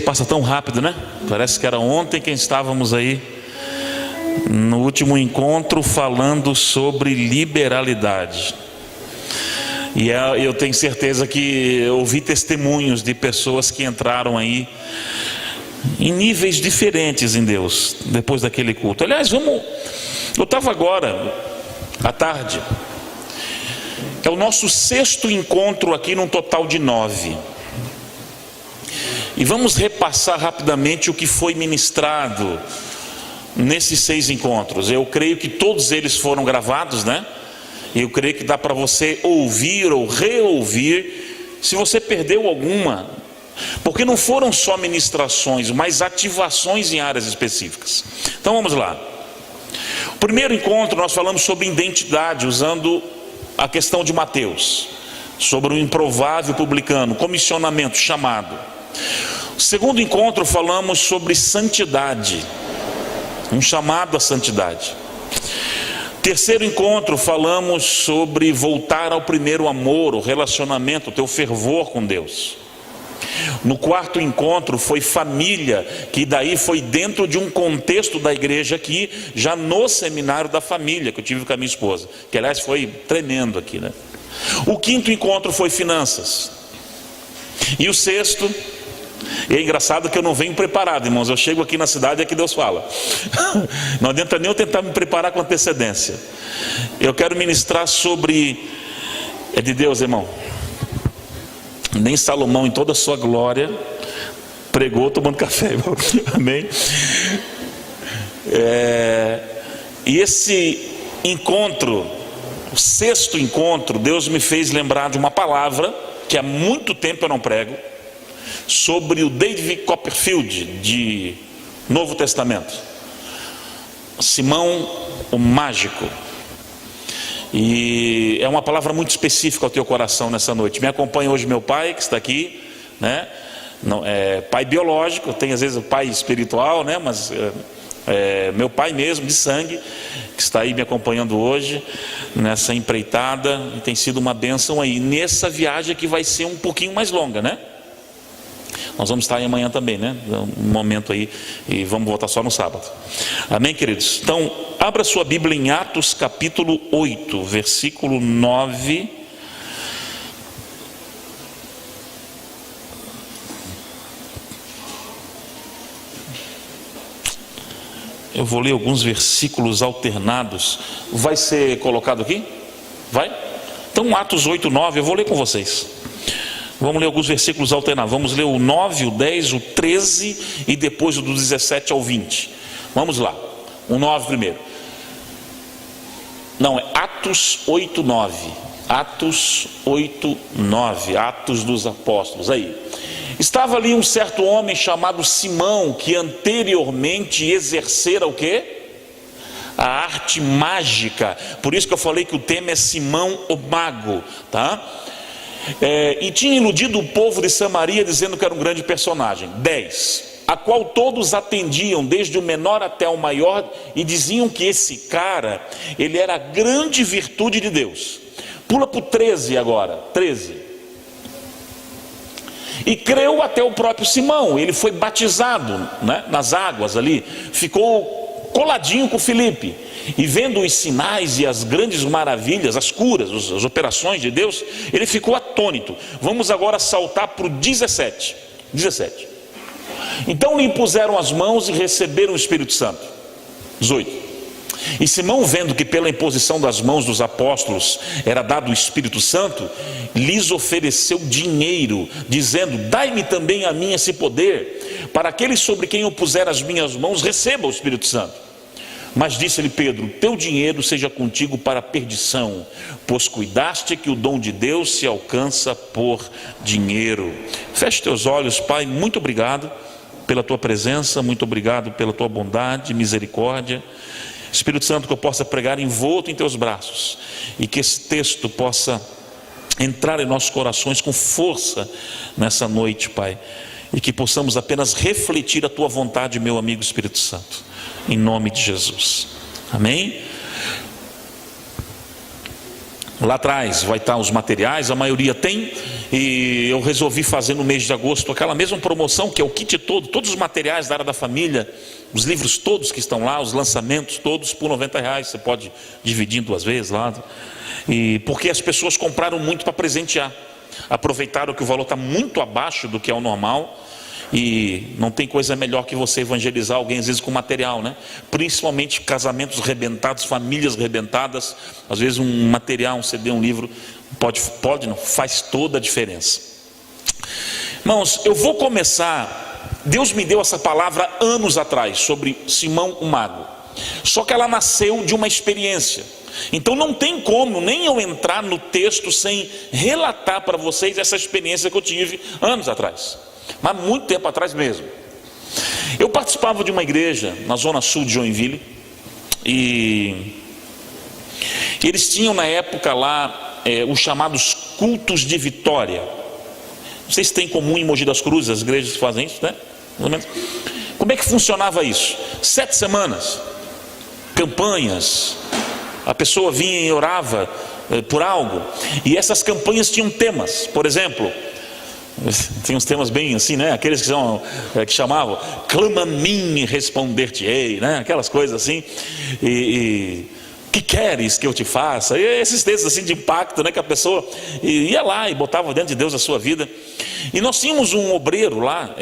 Passa tão rápido, né? Parece que era ontem que estávamos aí no último encontro falando sobre liberalidade. E eu tenho certeza que eu ouvi testemunhos de pessoas que entraram aí em níveis diferentes em Deus depois daquele culto. Aliás, eu estava agora à tarde, é o nosso 6º encontro aqui num total de 9. E vamos repassar rapidamente o que foi ministrado nesses 6 encontros. Eu creio que todos eles foram gravados, né? Eu creio que dá para você ouvir ou reouvir, se você perdeu alguma, porque não foram só ministrações, mas ativações em áreas específicas. Então vamos lá. O primeiro encontro nós falamos sobre identidade, usando a questão de Mateus, sobre o improvável publicano, comissionamento, chamado. O segundo encontro falamos sobre santidade, um chamado à santidade. Terceiro encontro falamos sobre voltar ao primeiro amor, o relacionamento, o teu fervor com Deus. No quarto encontro foi família, que daí foi dentro de um contexto da igreja aqui, já no seminário da família que eu tive com a minha esposa, que aliás foi tremendo aqui, né? O quinto encontro foi finanças. E o sexto, e é engraçado que eu não venho preparado, irmãos, eu chego aqui na cidade e é que Deus fala. Não adianta nem eu tentar me preparar com antecedência. Eu quero ministrar sobre, é de Deus, irmão. Nem Salomão em toda a sua glória pregou tomando café, irmão. Amém? E esse encontro, o 6º encontro, Deus me fez lembrar de uma palavra que há muito tempo eu não prego, sobre o David Copperfield de Novo Testamento, Simão o Mágico. E é uma palavra muito específica ao teu coração nessa noite. Me acompanha hoje meu pai, que está aqui, né? Não, é pai biológico, tem às vezes o pai espiritual, né? Mas meu pai mesmo, de sangue, que está aí me acompanhando hoje nessa empreitada, e tem sido uma bênção aí nessa viagem que vai ser um pouquinho mais longa, né? Nós vamos estar aí amanhã também, né? Um momento aí, e vamos voltar só no sábado. Amém, queridos? Então, abra sua Bíblia em Atos capítulo 8, versículo 9. Eu vou ler alguns versículos alternados. Vai ser colocado aqui? Vai? Então, Atos 8, 9, eu vou ler com vocês. Vamos ler alguns versículos alternados. Vamos ler o 9, o 10, o 13 e depois o do 17 ao 20. Vamos lá. O 9 primeiro. Não, é Atos 8, 9. Atos 8, 9. Atos dos Apóstolos. Aí. Estava ali um certo homem chamado Simão, que anteriormente exercera o quê? A arte mágica. Por isso que eu falei que o tema é Simão o Mago, tá? E tinha iludido o povo de Samaria, dizendo que era um grande personagem. 10. A qual todos atendiam, desde o menor até o maior, e diziam que esse cara, ele era a grande virtude de Deus. Pula para o 13 agora. 13. E creu até o próprio Simão. Ele foi batizado, né, nas águas ali, ficou coladinho com Filipe. E vendo os sinais e as grandes maravilhas, as curas, as operações de Deus, ele ficou atônito. Vamos agora saltar para o 17. 17. Então lhe impuseram as mãos e receberam o Espírito Santo. 18. E Simão, vendo que pela imposição das mãos dos apóstolos era dado o Espírito Santo, lhes ofereceu dinheiro, dizendo: dai-me também a mim esse poder, para aquele sobre quem eu puser as minhas mãos receba o Espírito Santo. Mas disse-lhe Pedro: teu dinheiro seja contigo para a perdição, pois cuidaste que o dom de Deus se alcança por dinheiro. Feche teus olhos, Pai. Muito obrigado pela tua presença, muito obrigado pela tua bondade, misericórdia. Espírito Santo, que eu possa pregar envolto em teus braços, e que esse texto possa entrar em nossos corações com força nessa noite, Pai, e que possamos apenas refletir a tua vontade, meu amigo Espírito Santo, em nome de Jesus. Amém? Lá atrás vai estar os materiais, a maioria tem, e eu resolvi fazer no mês de agosto aquela mesma promoção, que é o kit todo, todos os materiais da área da família, os livros todos que estão lá, os lançamentos todos por R$90, você pode dividir em 2 vezes lá, e porque as pessoas compraram muito para presentear, aproveitaram que o valor está muito abaixo do que é o normal, e não tem coisa melhor que você evangelizar alguém às vezes com material, né? Principalmente casamentos rebentados, famílias rebentadas. Às vezes um material, um CD, um livro pode não, faz toda a diferença. Irmãos, eu vou começar. Deus me deu essa palavra anos atrás sobre Simão o Mago, só que ela nasceu de uma experiência. Então não tem como nem eu entrar no texto sem relatar para vocês essa experiência que eu tive anos atrás, mas muito tempo atrás mesmo. Eu participava de uma igreja na zona sul de Joinville, e eles tinham na época lá os chamados cultos de vitória. Não sei se tem em comum em Mogi das Cruzes, as igrejas que fazem isso, né? Mais ou menos. Como é que funcionava isso? 7 semanas, campanhas, a pessoa vinha e orava por algo, e essas campanhas tinham temas. Por exemplo, tem uns temas bem assim, né? Aqueles que chamavam clama a mim e responder-te-ei, né? Aquelas coisas assim, que queres que eu te faça? E esses textos assim de impacto, né? Que a pessoa ia lá e botava diante de Deus a sua vida. E nós tínhamos um obreiro lá,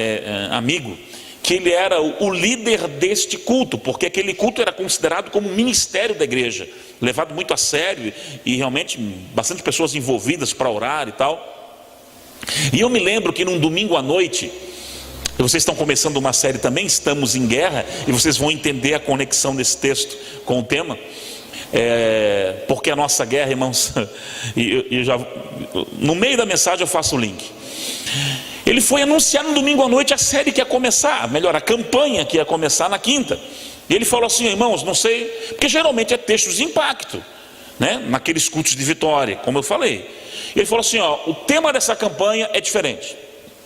amigo, que ele era o líder deste culto, porque aquele culto era considerado como um ministério da igreja, levado muito a sério, e realmente bastante pessoas envolvidas para orar e tal. E eu me lembro que num domingo à noite, vocês estão começando uma série também, Estamos em Guerra, e vocês vão entender a conexão desse texto com o tema, porque a nossa guerra, irmãos, no meio da mensagem eu faço o link. Ele foi anunciar no domingo à noite a série que ia começar, melhor, a campanha que ia começar na quinta. E ele falou assim: irmãos, não sei, porque geralmente é textos de impacto, né? Naqueles cultos de vitória, como eu falei. Ele falou assim: ó, o tema dessa campanha é diferente.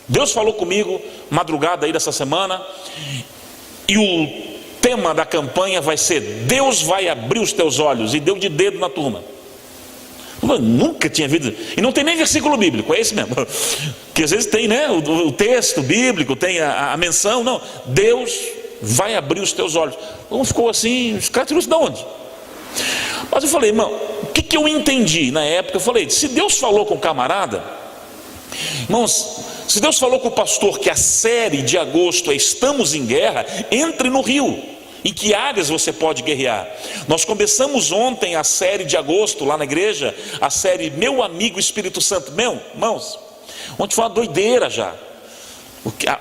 Deus falou comigo madrugada aí dessa semana, e o tema da campanha vai ser: Deus vai abrir os teus olhos. E deu de dedo na turma. Eu nunca tinha visto, e não tem nem versículo bíblico, é esse mesmo, que às vezes tem, né, o texto bíblico, tem a menção. Não, Deus vai abrir os teus olhos. Um ficou assim, os caras tiraram isso de onde? Mas eu falei: irmão, o que eu entendi na época? Eu falei: se Deus falou com o camarada, irmãos, se Deus falou com o pastor que a série de agosto é Estamos em Guerra, entre no rio. Em que áreas você pode guerrear? Nós começamos ontem a série de agosto lá na igreja, a série Meu Amigo Espírito Santo. Irmãos, ontem foi uma doideira já,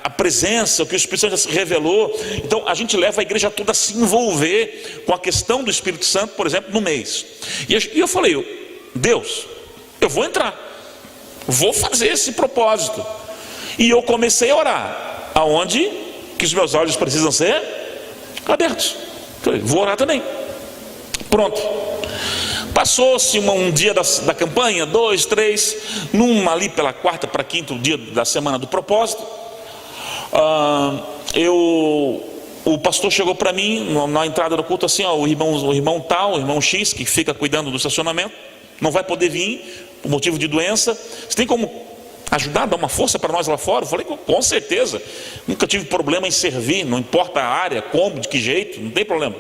a presença, o que o Espírito Santo já se revelou. Então a gente leva a igreja toda a se envolver com a questão do Espírito Santo, por exemplo, no mês. E eu falei: Deus, eu vou entrar, vou fazer esse propósito. E eu comecei a orar. Aonde que os meus olhos precisam ser abertos? Falei: vou orar também. Pronto. Passou-se um dia da campanha, 2, 3, ali pela 4ª para 5º dia da semana do propósito. O pastor chegou para mim na entrada do culto assim: ó, o irmão tal, o irmão X, que fica cuidando do estacionamento, não vai poder vir por motivo de doença. Você tem como ajudar, dar uma força para nós lá fora? Eu falei: com certeza, nunca tive problema em servir, não importa a área, como, de que jeito, não tem problema.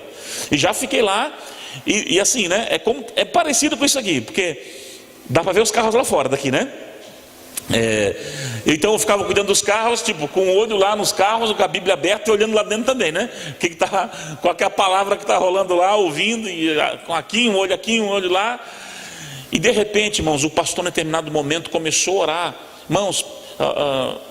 E já fiquei lá, e assim, né, é parecido com isso aqui, porque dá para ver os carros lá fora daqui, né? Então eu ficava cuidando dos carros, tipo, com o olho lá nos carros, com a Bíblia aberta e olhando lá dentro também, né? Qual que é a palavra que está rolando lá, ouvindo, e com aqui, um olho lá. E de repente, irmãos, o pastor, em determinado momento, começou a orar. Irmãos,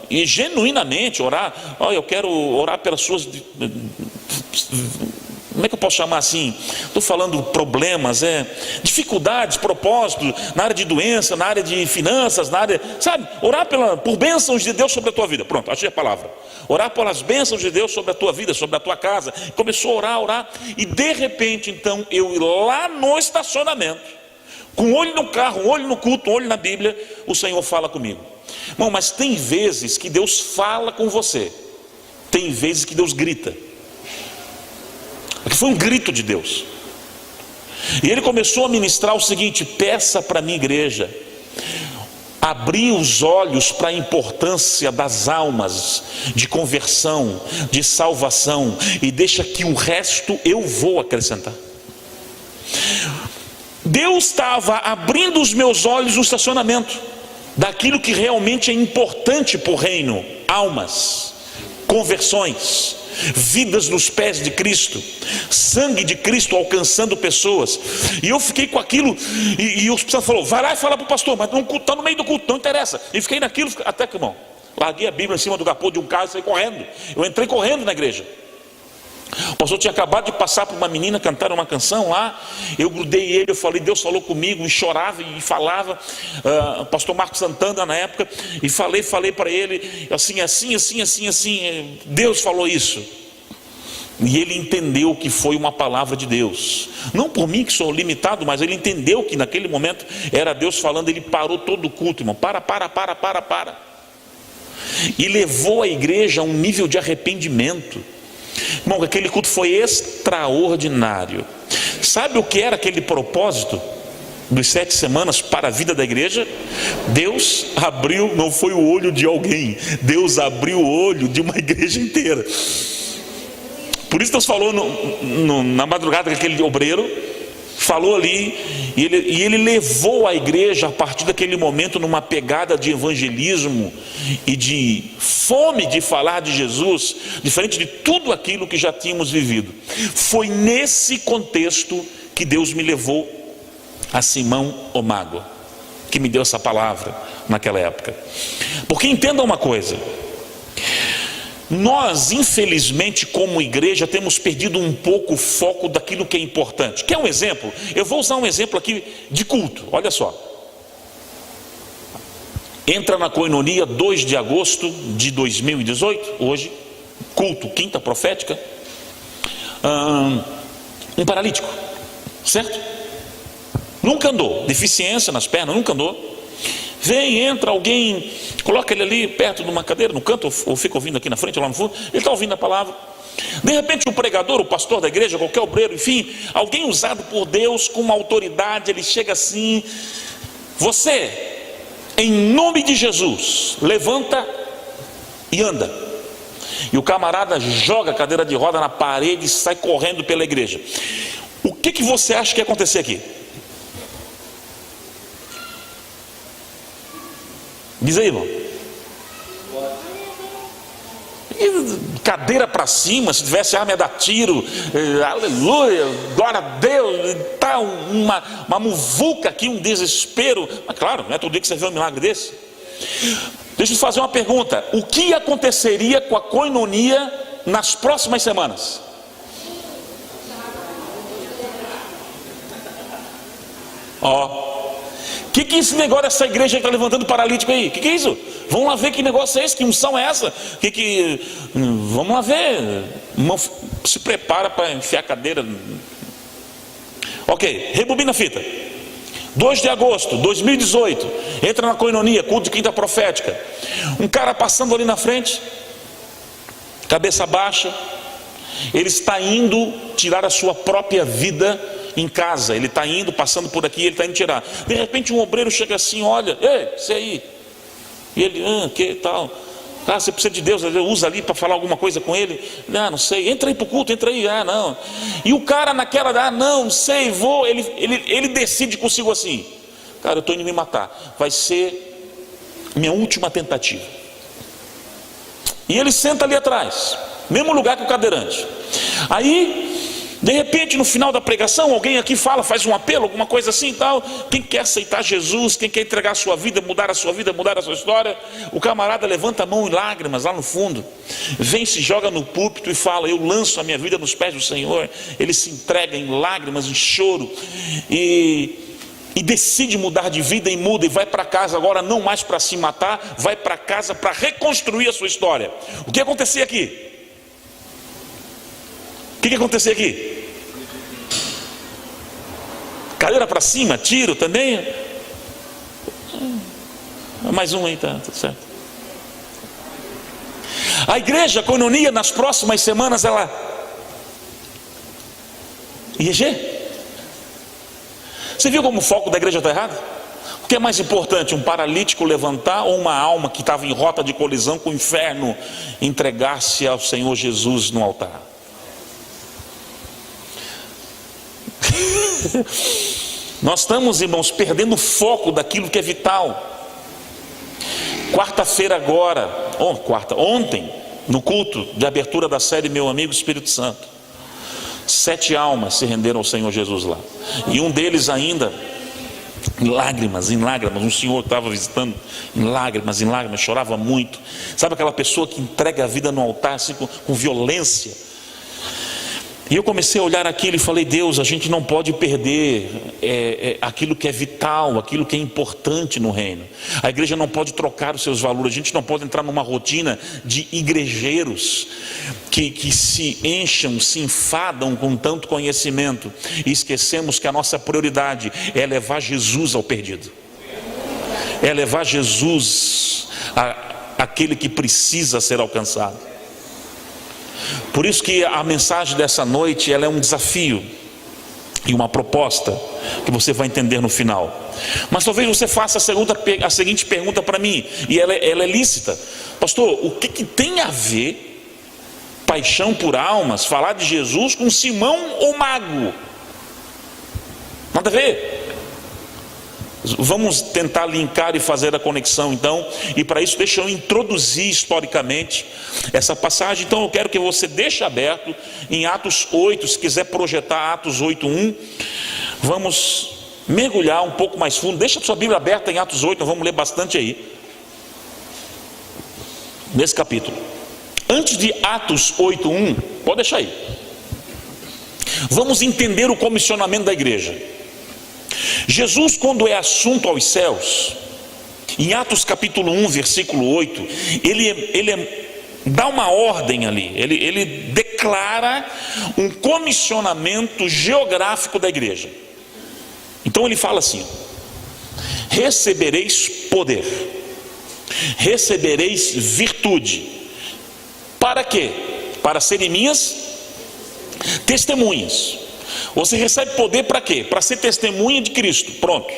e genuinamente orar: ó, eu quero orar pelas suas, como é que eu posso chamar assim? Estou falando problemas, dificuldades, propósitos, na área de doença, na área de finanças, na área, sabe? Orar por bênçãos de Deus sobre a tua vida. Pronto, achei a palavra. Orar pelas bênçãos de Deus sobre a tua vida, sobre a tua casa. Começou a orar, e de repente, então, eu lá no estacionamento, com um olho no carro, um olho no culto, um olho na Bíblia, o Senhor fala comigo. Bom, mas tem vezes que Deus fala com você, tem vezes que Deus grita. Aqui foi um grito de Deus. E ele começou a ministrar o seguinte: peça para a minha igreja abrir os olhos para a importância das almas, de conversão, de salvação, e deixa que o resto eu vou acrescentar. Deus estava abrindo os meus olhos no estacionamento daquilo que realmente é importante para o reino: almas, conversões, vidas nos pés de Cristo, sangue de Cristo alcançando pessoas. E eu fiquei com aquilo, e o pastor falou: vai lá e fala para o pastor, mas está no meio do culto, não interessa. E fiquei naquilo, até que, irmão, larguei a Bíblia em cima do capô de um carro e saí correndo. Eu entrei correndo na igreja. O pastor tinha acabado de passar por uma menina, cantaram uma canção lá. Eu grudei ele, eu falei: Deus falou comigo, e chorava e falava. Pastor Marcos Santana na época, e falei para ele assim, Deus falou isso. E ele entendeu que foi uma palavra de Deus, não por mim que sou limitado, mas ele entendeu que naquele momento era Deus falando. Ele parou todo o culto, irmão, para, e levou a igreja a um nível de arrependimento. Irmão, aquele culto foi extraordinário. Sabe o que era aquele propósito dos 7 semanas para a vida da igreja? Deus abriu, não foi o olho de alguém, Deus abriu o olho de uma igreja inteira. Por isso Deus falou na madrugada com aquele obreiro, falou ali, e ele levou a igreja a partir daquele momento numa pegada de evangelismo e de fome de falar de Jesus, diferente de tudo aquilo que já tínhamos vivido. Foi nesse contexto que Deus me levou a Simão Omágua, que me deu essa palavra naquela época. Porque entenda uma coisa: nós, infelizmente, como igreja, temos perdido um pouco o foco daquilo que é importante. Quer um exemplo? Eu vou usar um exemplo aqui de culto. Olha só. Entra na Koinonia 2 de agosto de 2018, hoje, culto, quinta profética, um paralítico, certo? Nunca andou, deficiência nas pernas, nunca andou. Vem, entra alguém, coloca ele ali perto de uma cadeira no canto, ou fica ouvindo aqui na frente, lá no fundo. Ele está ouvindo a palavra. De repente o pregador, o pastor da igreja, qualquer obreiro, enfim, alguém usado por Deus com uma autoridade, ele chega assim: você, em nome de Jesus, levanta e anda. E o camarada joga a cadeira de roda na parede e sai correndo pela igreja. O que você acha que ia acontecer aqui? Diz aí, irmão. Cadeira para cima, se tivesse arma ia dar tiro, aleluia, glória a Deus, tá uma muvuca aqui, um desespero. Mas claro, não é todo dia que você vê um milagre desse. Deixa eu te fazer uma pergunta: o que aconteceria com a Koinonia nas próximas semanas? O que é esse negócio dessa igreja que está levantando paralítico aí? O que é isso? Vamos lá ver que negócio é esse, que unção é essa? Vamos lá ver. Se prepara para enfiar a cadeira. Ok, rebobina a fita. 2 de agosto de 2018, entra na Koinonia, culto de quinta profética. Um cara passando ali na frente, cabeça baixa. Ele está indo tirar a sua própria vida em casa. Ele está indo, passando por aqui, ele está indo tirar. De repente um obreiro chega assim, olha: ei, você aí. E ele: que tal? Você precisa de Deus, usa ali para falar alguma coisa com ele. Não sei, entra aí para o culto, entra aí. Não. E o cara naquela, não sei, vou. Ele decide consigo assim: cara, eu estou indo me matar, vai ser minha última tentativa. E ele senta ali atrás, mesmo lugar que o cadeirante. Aí, de repente, no final da pregação, alguém aqui faz um apelo, alguma coisa assim e tal. Quem quer aceitar Jesus, quem quer entregar a sua vida, mudar a sua vida, mudar a sua história. O camarada levanta a mão em lágrimas lá no fundo, vem, se joga no púlpito e fala: eu lanço a minha vida nos pés do Senhor. Ele se entrega em lágrimas, em choro, e decide mudar de vida, e muda, e vai para casa agora, não mais para se matar, vai para casa para reconstruir a sua história. O que acontecia aqui? O que acontecia aqui? Cadeira para cima, tiro também. Mais um aí, tá tudo certo. A igreja, a Koinonia, nas próximas semanas, ela IEG? Você viu como o foco da igreja está errado? O que é mais importante, um paralítico levantar ou uma alma que estava em rota de colisão com o inferno entregar-se ao Senhor Jesus no altar? Nós estamos, irmãos, perdendo o foco daquilo que é vital. Quarta-feira agora, ontem, no culto de abertura da série Meu Amigo Espírito Santo, 7 almas se renderam ao Senhor Jesus lá. E um deles ainda, em lágrimas, um senhor que estava visitando, em lágrimas, chorava muito. Sabe aquela pessoa que entrega a vida no altar assim, com violência? E eu comecei a olhar aquilo e falei: Deus, a gente não pode perder aquilo que é vital, aquilo que é importante no reino. A igreja não pode trocar os seus valores. A gente não pode entrar numa rotina de igrejeiros que se enchem, se enfadam com tanto conhecimento, e esquecemos que a nossa prioridade é levar Jesus ao perdido, é levar Jesus àquele que precisa ser alcançado. Por isso que a mensagem dessa noite, ela é um desafio e uma proposta que você vai entender no final. Mas talvez você faça a seguinte pergunta para mim, e ela é lícita: pastor, o que tem a ver paixão por almas, falar de Jesus, com Simão o mago? Nada a ver. Vamos tentar linkar e fazer a conexão então, e para isso deixa eu introduzir historicamente essa passagem. Então eu quero que você deixe aberto em Atos 8, se quiser projetar Atos 8:1, vamos mergulhar um pouco mais fundo. Deixa a sua Bíblia aberta em Atos 8, nós vamos ler bastante aí, nesse capítulo. Antes de Atos 8:1, pode deixar aí, vamos entender o comissionamento da igreja. Jesus, quando é assunto aos céus, em Atos capítulo 1, versículo 8, ele dá uma ordem ali, ele declara um comissionamento geográfico da igreja. Então ele fala assim: recebereis poder, recebereis virtude. Para quê? Para serem minhas testemunhas. Você recebe poder para quê? Para ser testemunha de Cristo, pronto.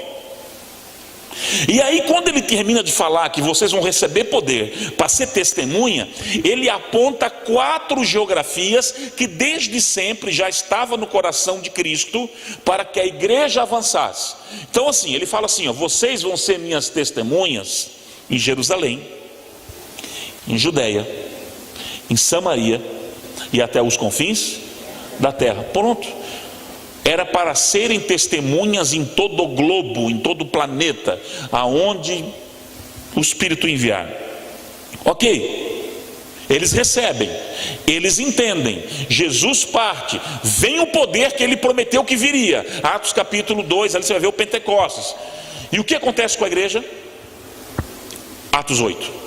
E aí quando ele termina de falar que vocês vão receber poder para ser testemunha, ele aponta 4 geografias que desde sempre já estava no coração de Cristo para que a igreja avançasse. Então assim, ele fala assim: vocês vão ser minhas testemunhas em Jerusalém, em Judeia, em Samaria e até os confins da terra. Pronto. Era para serem testemunhas em todo o globo, em todo o planeta, aonde o Espírito enviar. Ok, eles recebem, eles entendem, Jesus parte, vem o poder que ele prometeu que viria. Atos capítulo 2, ali você vai ver o Pentecostes. E o que acontece com a igreja? Atos 8.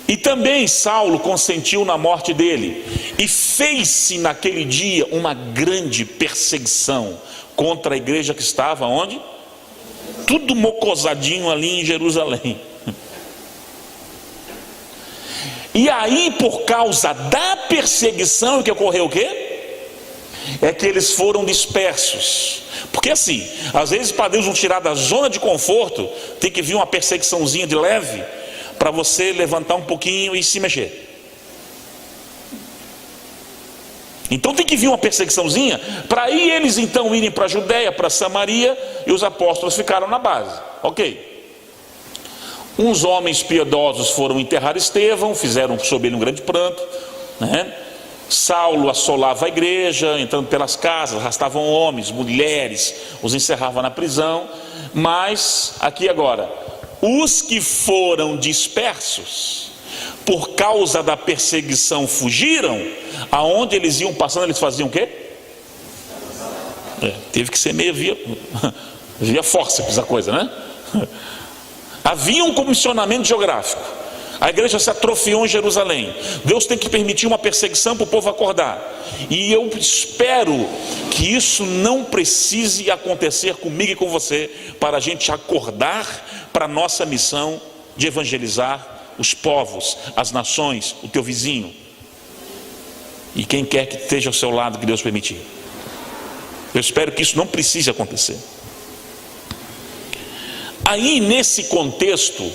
E também Saulo consentiu na morte dele, e fez-se naquele dia uma grande perseguição contra a igreja que estava onde? Tudo mocosadinho ali em Jerusalém. E aí, por causa da perseguição, o que ocorreu o quê? É que eles foram dispersos. Porque assim, às vezes para Deus nos tirar da zona de conforto, tem que vir uma perseguiçãozinha de leve, para você levantar um pouquinho e se mexer. Então tem que vir uma perseguiçãozinha, para aí eles então irem para a Judéia, para Samaria, e os apóstolos ficaram na base. Ok. Uns homens piedosos foram enterrar Estevão, fizeram sobre ele um grande pranto, né? Saulo assolava a igreja, entrando pelas casas, arrastavam homens, mulheres, os encerrava na prisão. Mas aqui agora, os que foram dispersos por causa da perseguição fugiram. Aonde eles iam passando, eles faziam o quê? Teve que ser meio via forceps a coisa, né? Havia um comissionamento geográfico. A igreja se atrofiou em Jerusalém. Deus tem que permitir uma perseguição para o povo acordar. E eu espero que isso não precise acontecer comigo e com você, para a gente acordar para a nossa missão de evangelizar os povos, as nações, o teu vizinho e quem quer que esteja ao seu lado, que Deus permitir. Eu espero que isso não precise acontecer. Aí, nesse contexto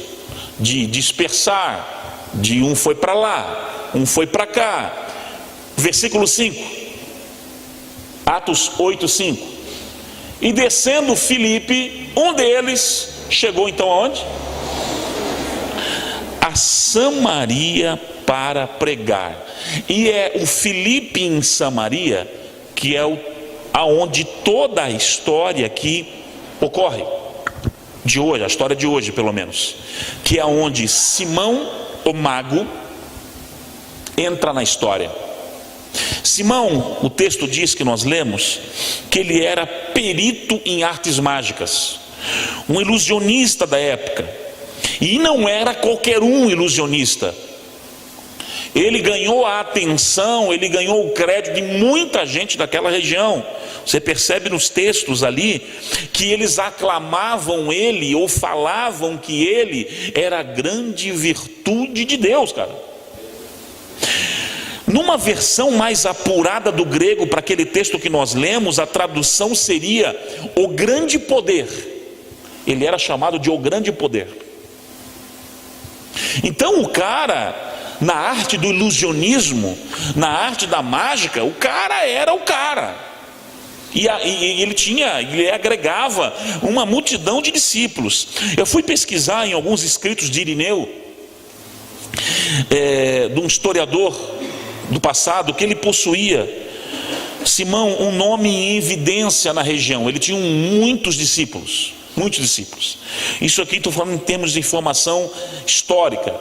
de dispersar, de um foi para lá, um foi para cá, versículo 5, Atos 8:5, e descendo Filipe, um deles chegou então aonde? A Samaria para pregar. E é o Filipe em Samaria que é aonde toda a história aqui ocorre, de hoje, a história de hoje pelo menos, que é onde Simão o mago entra na história. Simão, o texto diz que nós lemos que ele era perito em artes mágicas, um ilusionista da época, e não era qualquer um ilusionista. Ele ganhou a atenção, ele ganhou o crédito de muita gente daquela região. Você percebe nos textos ali que eles aclamavam ele ou falavam que ele era a grande virtude de Deus, cara. Numa versão mais apurada do grego para aquele texto que nós lemos, a tradução seria o grande poder. Ele era chamado de o grande poder. Então o cara, na arte do ilusionismo, na arte da mágica, o cara era o cara. E ele agregava uma multidão de discípulos. Eu fui pesquisar em alguns escritos de Irineu, de um historiador do passado, que ele possuía, Simão, um nome em evidência na região. Ele tinha muitos discípulos, muitos discípulos. Isso aqui estou falando em termos de informação histórica.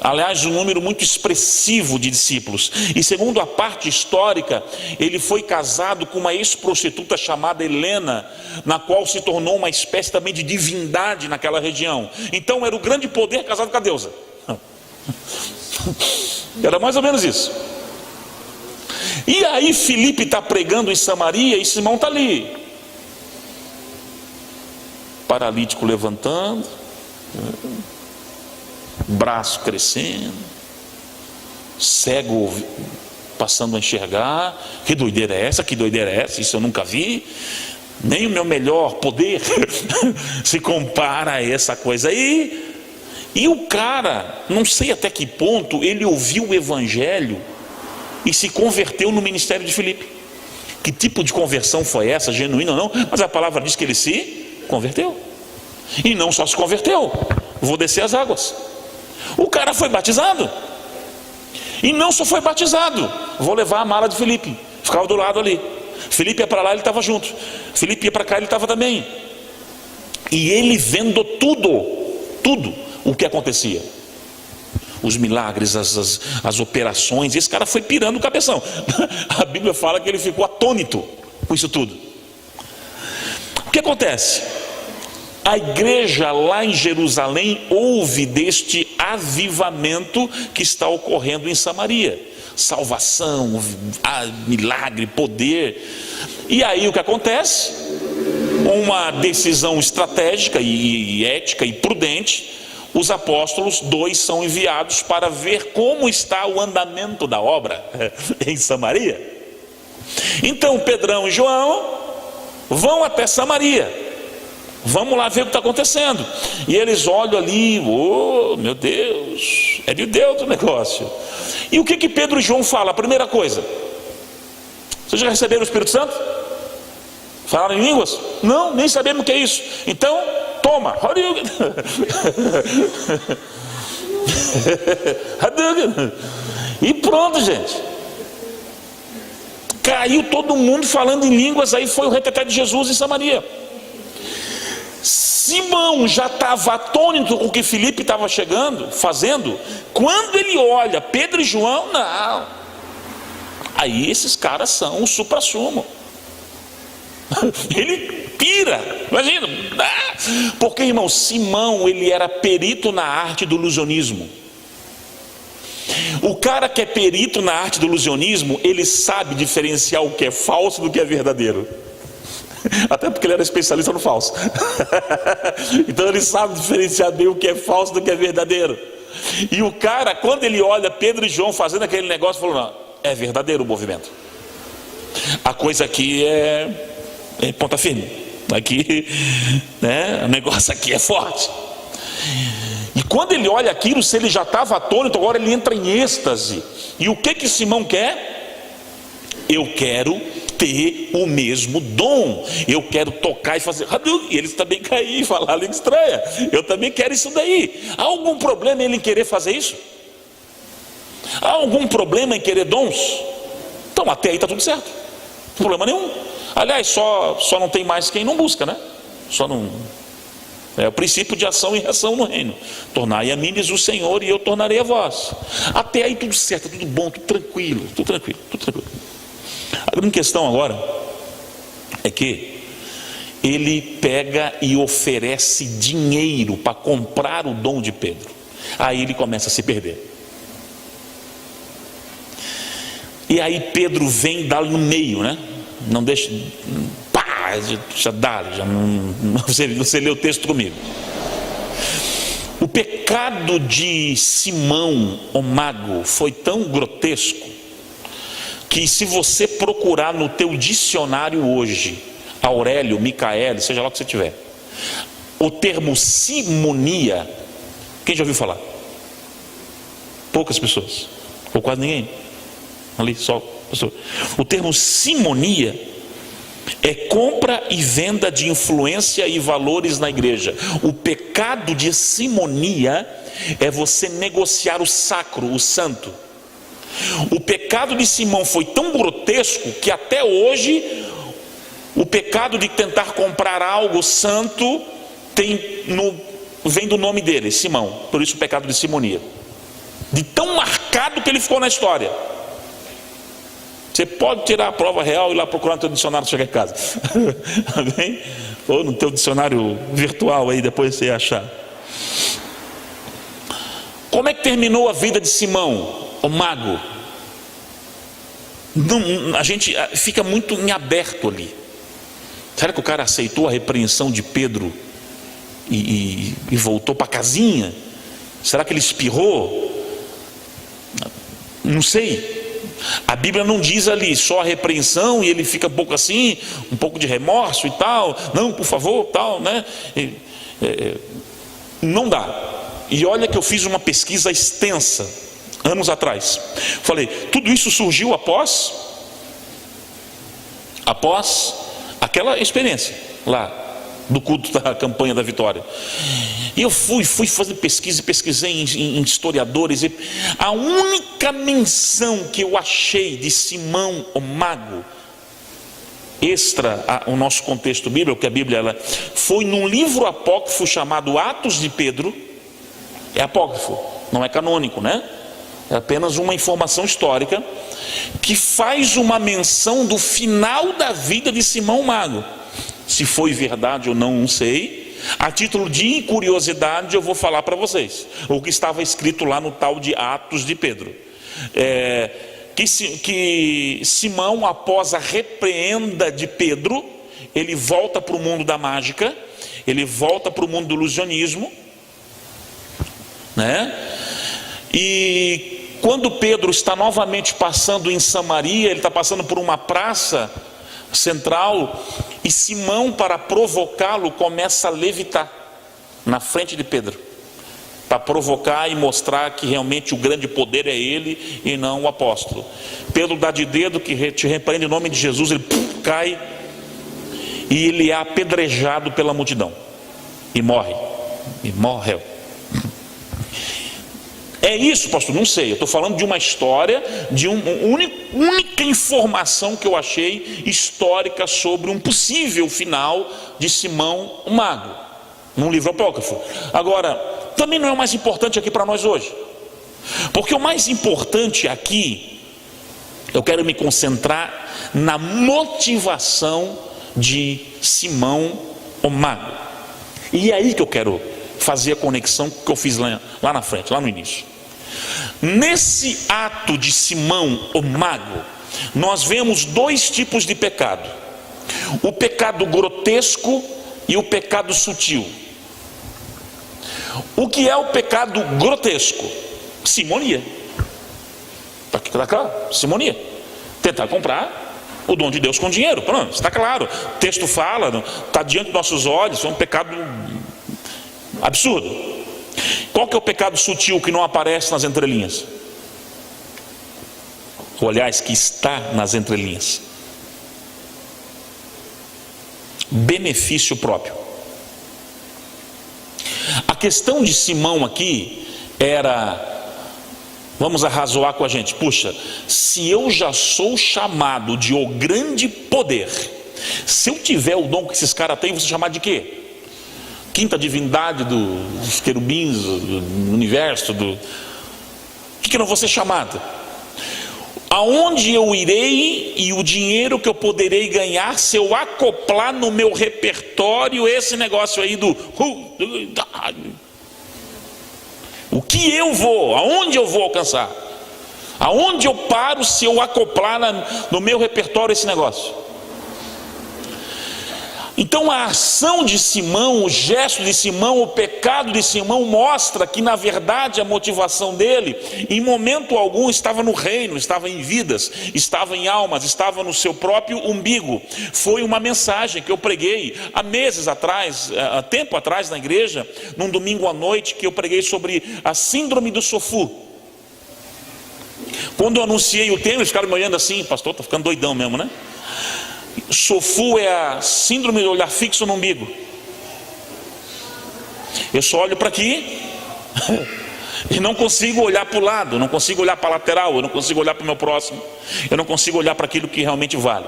Aliás, um número muito expressivo de discípulos. E segundo a parte histórica, ele foi casado com uma ex-prostituta chamada Helena, na qual se tornou uma espécie também de divindade naquela região. Então era o grande poder casado com a deusa. Era mais ou menos isso. E aí Filipe está pregando em Samaria e Simão está ali, paralítico levantando, braço crescendo, cego passando a enxergar. Que doideira é essa? Que doideira é essa? Isso eu nunca vi. Nem o meu melhor poder se compara a essa coisa aí. E o cara, não sei até que ponto, ele ouviu o evangelho e se converteu no ministério de Filipe. Que tipo de conversão foi essa? Genuína ou não? Mas a palavra diz que ele se converteu. E não só se converteu, vou descer as águas. O cara foi batizado. E não só foi batizado, vou levar a mala de Filipe. Ficava do lado ali. Filipe ia para lá, ele estava junto. Filipe ia para cá, ele estava também. E ele vendo tudo o que acontecia, os milagres, as operações. Esse cara foi pirando o cabeção. A Bíblia fala que ele ficou atônito com isso tudo. O que acontece? A igreja lá em Jerusalém ouve deste avivamento que está ocorrendo em Samaria. Salvação, milagre, poder. E aí o que acontece? Uma decisão estratégica e ética e prudente. Os apóstolos, 2, são enviados para ver como está o andamento da obra em Samaria. Então Pedrão e João vão até Samaria. Vamos lá ver o que está acontecendo. E eles olham ali, oh meu Deus, é de Deus o negócio. E o que Pedro e João falam? A primeira coisa: vocês já receberam o Espírito Santo? Falaram em línguas? Não, nem sabemos o que é isso. Então, toma. E pronto, gente. Caiu todo mundo falando em línguas. Aí foi o reteté de Jesus em Samaria. Simão já estava atônito com o que Filipe estava fazendo. Quando ele olha Pedro e João, não. Aí esses caras são o supra-sumo. Ele pira, imagina. Porque, irmão, Simão, ele era perito na arte do ilusionismo. O cara que é perito na arte do ilusionismo, ele sabe diferenciar o que é falso do que é verdadeiro. Até porque ele era especialista no falso. Então ele sabe diferenciar bem o que é falso do que é verdadeiro. E o cara, quando ele olha Pedro e João fazendo aquele negócio, falou: não, é verdadeiro o movimento. A coisa aqui é ponta firme. Aqui, né, o negócio aqui é forte. E quando ele olha aquilo, se ele já estava atônito, agora ele entra em êxtase. E o que Simão quer? Eu quero ter o mesmo dom. Eu quero tocar e fazer. E eles também caíram e falaram língua estranha. Eu também quero isso daí. Há algum problema ele em querer fazer isso? Há algum problema em querer dons? Então até aí está tudo certo. Problema nenhum. Aliás, só não tem mais quem não busca, né? Só não. É o princípio de ação e reação no reino. Tornai a mim, diz o Senhor, e eu tornarei a vós. Até aí tudo certo, tudo bom, tudo tranquilo, tudo tranquilo, tudo tranquilo. A grande questão agora é que ele pega e oferece dinheiro para comprar o dom de Pedro. Aí ele começa a se perder. E aí Pedro vem dar no meio, né? Não deixa, pá, já dá, já não, você lê o texto comigo. O pecado de Simão, o mago, foi tão grotesco que se você procurar no teu dicionário hoje, Aurélio, Micael, seja lá o que você tiver, o termo simonia, quem já ouviu falar? Poucas pessoas, ou quase ninguém. Ali só, pastor. O termo simonia é compra e venda de influência e valores na igreja. O pecado de simonia é você negociar o sacro, o santo. O pecado de Simão foi tão grotesco que até hoje o pecado de tentar comprar algo santo vem do nome dele, Simão. Por isso o pecado de simonia. De tão marcado que ele ficou na história. Você pode tirar a prova real e ir lá procurar no teu dicionário chegar em casa. Amém? Ou no teu dicionário virtual aí, depois você achar. Como é que terminou a vida de Simão, o mago? Não, a gente fica muito em aberto ali. Será que o cara aceitou a repreensão de Pedro e voltou para a casinha? Será que ele espirrou? Não sei. A Bíblia não diz ali só a repreensão e ele fica um pouco assim, um pouco de remorso e tal. Não, por favor, tal, né? Não dá. E olha que eu fiz uma pesquisa extensa anos atrás. Falei, tudo isso surgiu após aquela experiência lá do culto da campanha da vitória. E eu fui fazer pesquisa, pesquisei em historiadores, e a única menção que eu achei de Simão, o mago, extra o nosso contexto bíblico, que a Bíblia ela foi num livro apócrifo chamado Atos de Pedro. É apócrifo, não é canônico, né? É apenas uma informação histórica que faz uma menção do final da vida de Simão Mago. Se foi verdade ou não, não sei. A título de curiosidade, eu vou falar para vocês o que estava escrito lá no tal de Atos de Pedro. Que Simão, após a repreenda de Pedro, ele volta para o mundo da mágica, ele volta para o mundo do ilusionismo, né? E quando Pedro está novamente passando em Samaria, ele está passando por uma praça central, e Simão, para provocá-lo, começa a levitar na frente de Pedro, para provocar e mostrar que realmente o grande poder é ele e não o apóstolo. Pedro dá de dedo que te repreende em nome de Jesus, ele cai e ele é apedrejado pela multidão e morre, e morreu. É isso, pastor? Não sei, eu estou falando de uma história, de uma única informação que eu achei histórica sobre um possível final de Simão o Mago, num livro apócrifo. Agora, também não é o mais importante aqui para nós hoje, porque o mais importante aqui, eu quero me concentrar na motivação de Simão o Mago. E é aí que eu quero fazer a conexão que eu fiz lá na frente, lá no início. Nesse ato de Simão o mago, nós vemos dois tipos de pecado: o pecado grotesco e o pecado sutil. O que é o pecado grotesco? Simonia. Está claro? Simonia. Tentar comprar o dom de Deus com dinheiro. Pronto, está claro. O texto fala, está diante dos nossos olhos, é um pecado absurdo. Qual que é o pecado sutil que não aparece nas entrelinhas? Ou, aliás, que está nas entrelinhas? Benefício próprio. A questão de Simão aqui era, vamos arrazoar com a gente, puxa, se eu já sou chamado de o grande poder, se eu tiver o dom que esses caras têm, vou ser chamado de quê? Quinta divindade dos querubins, do universo, o que eu não vou ser chamado? Aonde eu irei e o dinheiro que eu poderei ganhar se eu acoplar no meu repertório esse negócio aí o que eu vou, aonde eu vou alcançar? Aonde eu paro se eu acoplar no meu repertório esse negócio? Então a ação de Simão, o gesto de Simão, o pecado de Simão mostra que na verdade a motivação dele em momento algum estava no reino, estava em vidas, estava em almas, estava no seu próprio umbigo. Foi uma mensagem que eu preguei há meses atrás, há tempo atrás na igreja, num domingo à noite, que eu preguei sobre a síndrome do Sofu. Quando eu anunciei o tema, eles ficaram me olhando assim, pastor, está ficando doidão mesmo, né? Sofu é a síndrome do olhar fixo no umbigo. Eu só olho para aqui e não consigo olhar para o lado, não consigo olhar para a lateral, eu não consigo olhar para o meu próximo, eu não consigo olhar para aquilo que realmente vale.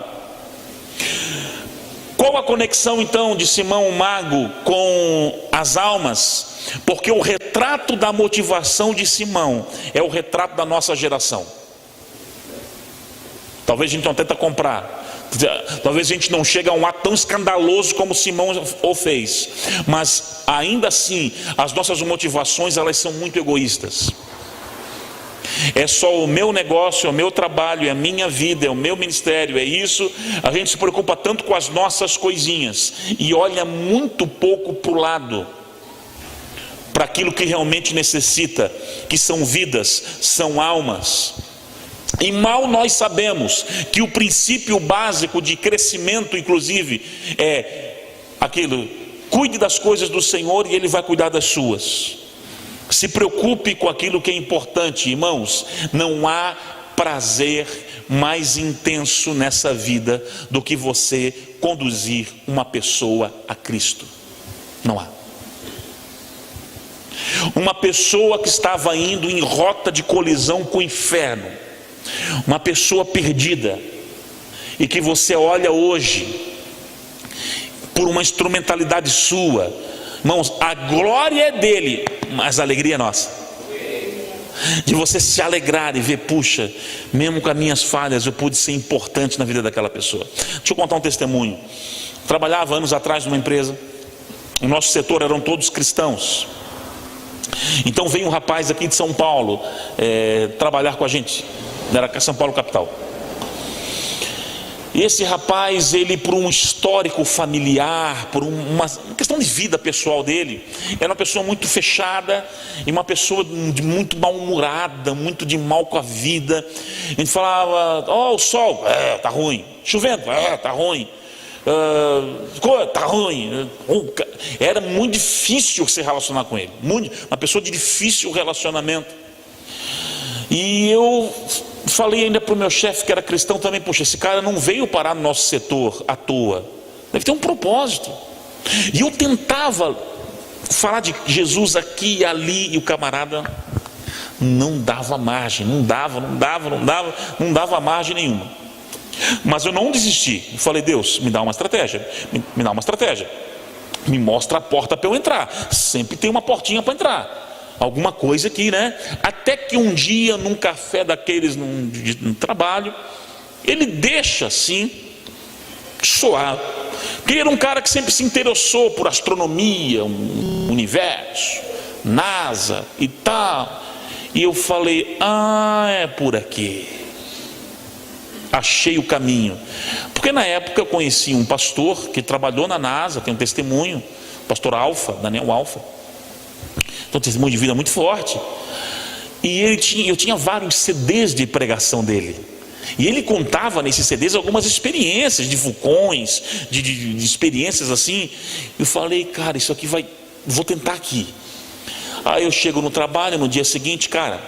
Qual a conexão então de Simão o mago com as almas? Porque o retrato da motivação de Simão é o retrato da nossa geração. Talvez a gente não tenta comprar, talvez a gente não chegue a um ato tão escandaloso como Simão o fez, mas ainda assim as nossas motivações, elas são muito egoístas. É só o meu negócio, é o meu trabalho, é a minha vida, é o meu ministério, é isso. A gente se preocupa tanto com as nossas coisinhas e olha muito pouco para o lado, para aquilo que realmente necessita, que são vidas, são almas. E mal nós sabemos que o princípio básico de crescimento, inclusive, é aquilo: cuide das coisas do Senhor e Ele vai cuidar das suas. Se preocupe com aquilo que é importante. Irmãos, não há prazer mais intenso nessa vida do que você conduzir uma pessoa a Cristo. Não há. Uma pessoa que estava indo em rota de colisão com o inferno, uma pessoa perdida, e que você olha hoje, por uma instrumentalidade sua, irmãos, a glória é dele, mas a alegria é nossa. De você se alegrar e ver, puxa, mesmo com as minhas falhas, eu pude ser importante na vida daquela pessoa. Deixa eu contar um testemunho. Trabalhava anos atrás numa empresa, o nosso setor eram todos cristãos. Então veio um rapaz aqui de São Paulo trabalhar com a gente, era São Paulo capital. E esse rapaz, ele, por um histórico familiar, por uma questão de vida pessoal dele, era uma pessoa muito fechada e uma pessoa muito mal-humorada, muito de mal com a vida. A gente falava: ó, o sol, tá ruim. Chovendo, tá ruim. Tá ruim. Era muito difícil se relacionar com ele, uma pessoa de difícil relacionamento. E eu falei ainda para o meu chefe, que era cristão também: puxa, esse cara não veio parar no nosso setor à toa, deve ter um propósito. E eu tentava falar de Jesus aqui e ali, e o camarada não dava margem, não dava margem nenhuma. Mas eu não desisti. Eu falei: Deus, me dá uma estratégia, me mostra a porta para eu entrar. Sempre tem uma portinha para entrar, alguma coisa aqui, né? Até que um dia, num café daqueles, num trabalho, ele deixa assim soar, porque ele era um cara que sempre se interessou por astronomia, universo, NASA e tal. E eu falei: é por aqui. Achei o caminho. Porque na época eu conheci um pastor que trabalhou na NASA, tem um testemunho, pastor Alfa, Daniel Alfa. Então, um testemunho de vida muito forte. E eu tinha vários CDs de pregação dele. E ele contava nesses CDs algumas experiências de vulcões, de experiências assim. Eu falei, cara, isso aqui vou tentar aqui. Aí eu chego no trabalho, no dia seguinte, cara,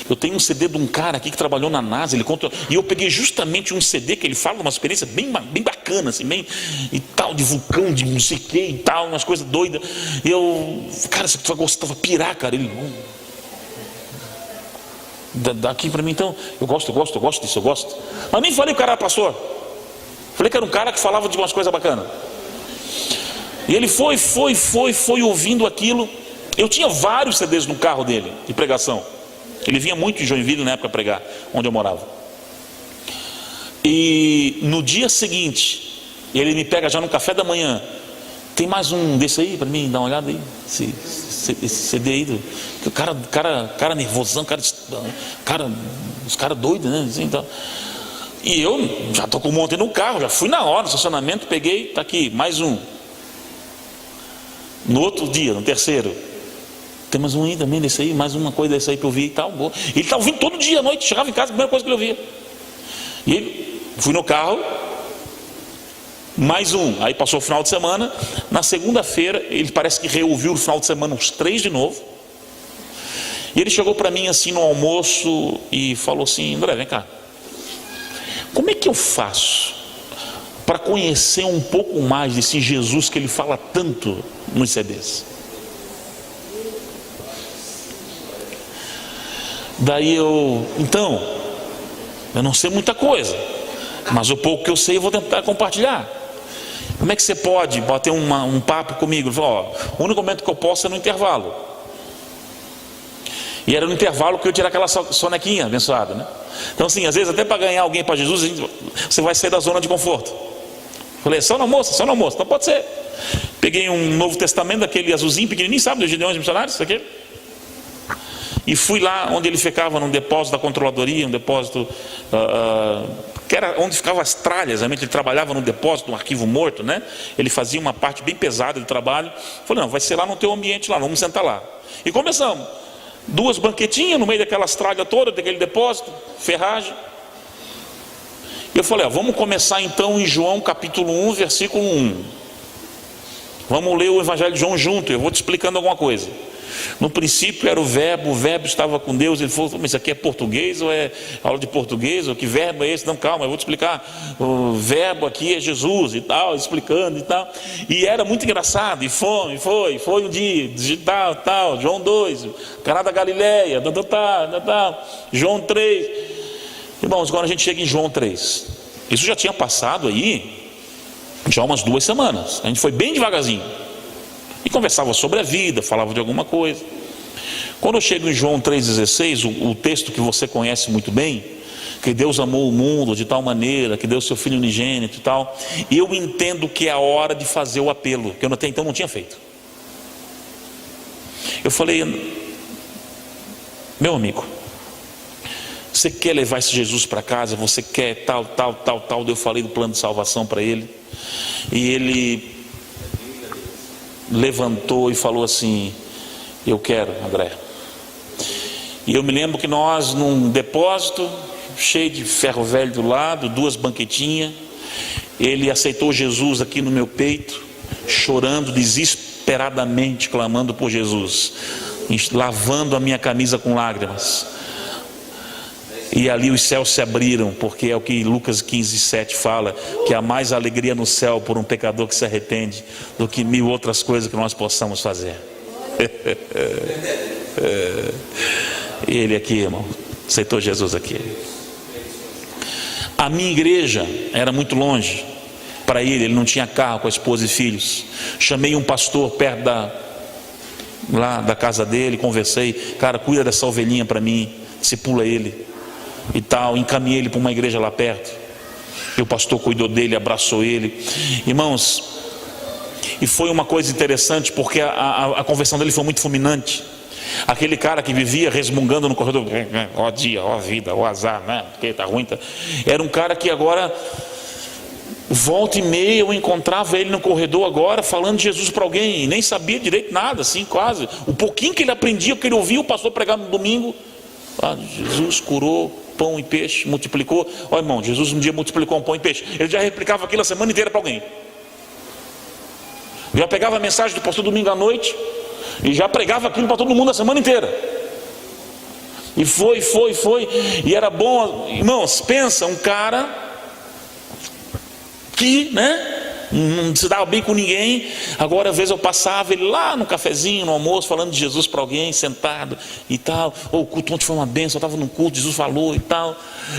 eu tenho um CD de um cara aqui que trabalhou na NASA, ele conta, e eu peguei justamente um CD que ele fala de uma experiência bem bacana, assim, bem e tal, de vulcão, de não sei o que e tal, umas coisas doidas. E eu, cara, você gostava de pirar, cara. Ele, daqui para mim, então, eu gosto disso, eu gosto. Mas nem falei que o cara era pastor. Falei que era um cara que falava de umas coisas bacanas. E ele foi ouvindo aquilo. Eu tinha vários CDs no carro dele, de pregação. Ele vinha muito em Joinville na época pregar, onde eu morava. E no dia seguinte, ele me pega já no café da manhã. Tem mais um desse aí para mim, dá uma olhada aí. Esse CD aí. O cara nervosão, os caras doidos, né? Assim, então. E eu já estou com um monte no carro, já fui na hora no estacionamento, peguei, está aqui, mais um. No outro dia, no terceiro, tem mais um aí também desse aí, mais uma coisa desse aí que eu vi e tal. Boa. Ele estava ouvindo todo dia à noite, chegava em casa, a primeira coisa que ele ouvia. E ele, fui no carro, mais um. Aí passou o final de semana. Na segunda-feira, ele parece que reouviu o final de semana uns 3 de novo. E ele chegou para mim assim no almoço e falou assim: André, vem cá, como é que eu faço para conhecer um pouco mais desse Jesus que ele fala tanto nos CDs? Daí eu não sei muita coisa, mas o pouco que eu sei eu vou tentar compartilhar. Como é que você pode bater um papo comigo? Ele falou: ó, o único momento que eu posso é no intervalo. E era no intervalo que eu tirar aquela sonequinha abençoada, né? Então assim, às vezes até para ganhar alguém para Jesus, você vai sair da zona de conforto. Falei, só no almoço, então pode ser. Peguei um Novo Testamento, daquele azulzinho pequenininho, sabe, dos Gideões Missionários, aquele. E fui lá onde ele ficava, num depósito da controladoria, um depósito que era onde ficavam as tralhas. Realmente ele trabalhava no depósito, no arquivo morto, né? Ele fazia uma parte bem pesada de trabalho. Falei, não, vai ser lá no teu ambiente lá, vamos sentar lá. E começamos. 2 banquetinhas no meio daquelas tralhas todas, daquele depósito, ferragem. E eu falei, vamos começar então em João capítulo 1, versículo 1. Vamos ler o Evangelho de João junto, eu vou te explicando alguma coisa. No princípio era o verbo estava com Deus. Ele falou, mas isso aqui é português ou é aula de português? Ou que verbo é esse? Não, calma, eu vou te explicar. O verbo aqui é Jesus e tal, explicando e tal. E era muito engraçado, e foi um dia, tal, João 2, Caná da Galileia, tal, João 3. Irmãos, agora a gente chega em João 3. Isso já tinha passado aí já umas 2 semanas. A gente foi bem devagarzinho e conversava sobre a vida, falava de alguma coisa. Quando eu chego em João 3,16, o texto que você conhece muito bem, que Deus amou o mundo de tal maneira, que deu seu Filho unigênito e tal, eu entendo que é a hora de fazer o apelo, que eu até então não tinha feito. Eu falei, meu amigo, você quer levar esse Jesus para casa, você quer tal. Eu falei do plano de salvação para ele, e ele levantou e falou assim, eu quero, André. E eu me lembro que nós num depósito cheio de ferro velho do lado, 2 banquetinhas, ele aceitou Jesus aqui no meu peito, chorando desesperadamente, clamando por Jesus, lavando a minha camisa com lágrimas. E ali os céus se abriram, porque é o que Lucas 15:7 fala, que há mais alegria no céu por um pecador que se arrepende do que 1000 outras coisas que nós possamos fazer. Ele aqui, irmão, aceitou Jesus aqui. A minha igreja era muito longe para ele não tinha carro com a esposa e filhos. Chamei um pastor perto lá da casa dele, conversei, cara, cuida dessa ovelhinha para mim, discipula ele e tal, encaminhei ele para uma igreja lá perto, e o pastor cuidou dele, abraçou ele, irmãos, e foi uma coisa interessante, porque a conversão dele foi muito fulminante. Aquele cara que vivia resmungando no corredor, ó dia, ó vida, ó azar, né? Porque tá ruim, tá... Era um cara que agora, volta e meia, eu encontrava ele no corredor agora, falando de Jesus para alguém, e nem sabia direito nada, assim, quase. O pouquinho que ele aprendia, que ele ouvia o pastor pregar no domingo, Jesus curou pão e peixe, multiplicou. Ó irmão, Jesus um dia multiplicou um pão e peixe. Ele já replicava aquilo a semana inteira para alguém. Já pegava a mensagem do pastor domingo à noite e já pregava aquilo para todo mundo a semana inteira. E foi. E era bom, irmãos, pensa, um cara que, não se dava bem com ninguém. Agora às vezes eu passava ele lá no cafezinho, no almoço, falando de Jesus para alguém, sentado e tal. Ou o culto ontem foi uma bênção, eu estava num culto, Jesus falou e tal.